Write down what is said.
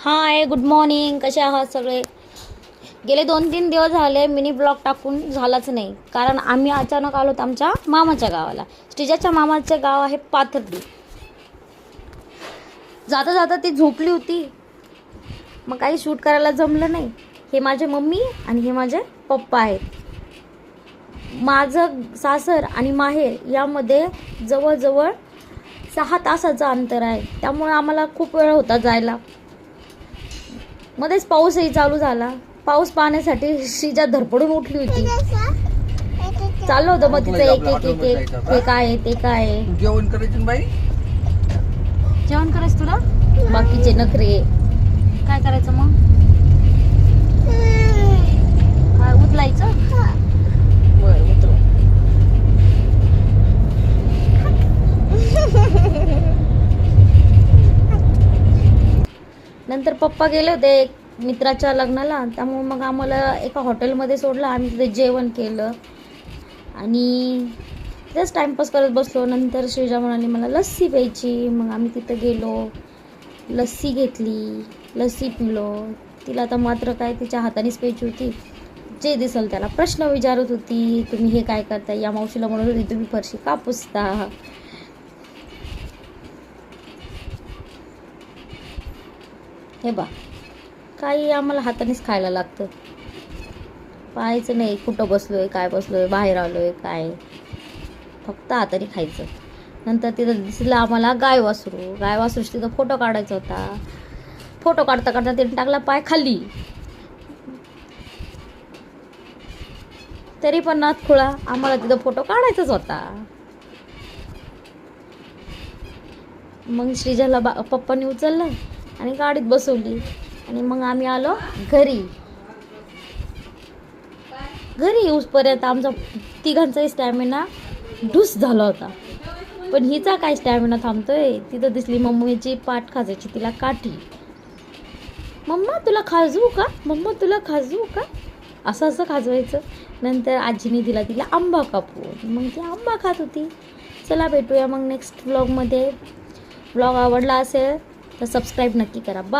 हाय, good morning. कसे आहात सगळे? गेले 2-3 दिवस झाले मिनी ब्लॉग टाकून झालाच नाही, कारण आम्ही अचानक आलो आमच्या मामाच्या गावाला. श्रीजाच्या मामाचे गाव आहे पाथर्डी. जाता जाता ती झोपली होती, मग काही शूट करायला जमलं नाही. हे माझे मम्मी आणि हे माझे पप्पा आहेत. माझं सासर आणि माहेर यामध्ये जवळजवळ 6 तासाचं अंतर आहे, त्यामुळे आम्हाला खूप वेळ होता जायला. मध्येच पाऊसही चालू झाला. पाऊस पाहण्यासाठी श्रीजा धडपडून उठली होती. चाललं होतं मग तिचं एक एक एक एक हे काय ते काय. जेवण करायचं बाई, जेवण करायचं तुला? बाकीचे नखरे काय करायचं मग? काय उचलायचं? बरं उतरव. नंतर पप्पा गेले होते मित्राच्या लग्नाला, त्यामुळे मग आम्हाला एका हॉटेलमध्ये सोडलं. आम्ही तिथे जेवण केलं आणि तिथेच टाईमपास करत बसलो. नंतर श्रीजा म्हणाली मला लस्सी प्यायची, मग आम्ही तिथं गेलो, लस्सी घेतली, लस्सी पिलो. तिला आता मात्र काय तिच्या हातानेच प्यायची होती. जे दिसल त्याला प्रश्न विचारत होती, तुम्ही हे काय करताय? या मावशीला म्हणत होती तुम्ही फरशी का पुसता? हे बा, काही आम्हाला हातानेच खायला लागतं. पाहायचं नाही कुठं बसलोय, काय बसलोय, बाहेर आलोय काय, फक्त हाताने खायचं. नंतर तिथं दिसलं आम्हाला गाय वासरू तिथं फोटो काढायचा होता. फोटो काढता काढता तिने टाकला पाय खाली, तरी पण नाथखुळा आम्हाला तिथं फोटो काढायचाच होता. मग श्रीजाला पप्पांनी उचललं आणि गाडीत बसवली आणि मग आम्ही आलो घरी. येऊसपर्यंत आमचा तिघांचाही स्टॅमिना ढुस झाला होता. पण हिचा काय स्टॅमिना थांबतोय. तिथं दिसली मम्मीची पाठ खाजायची तिला काठी. मम्मा तुला खाजवू का? मम्मा तुला खाजवू का? असं खाजवायचं. नंतर आजीने दिला तिला आंबा कापून, मग ती आंबा खात होती. चला भेटूया मग नेक्स्ट व्लॉगमध्ये. व्लॉग आवडला असेल तर सबस्क्राईब नक्की करा. बाय.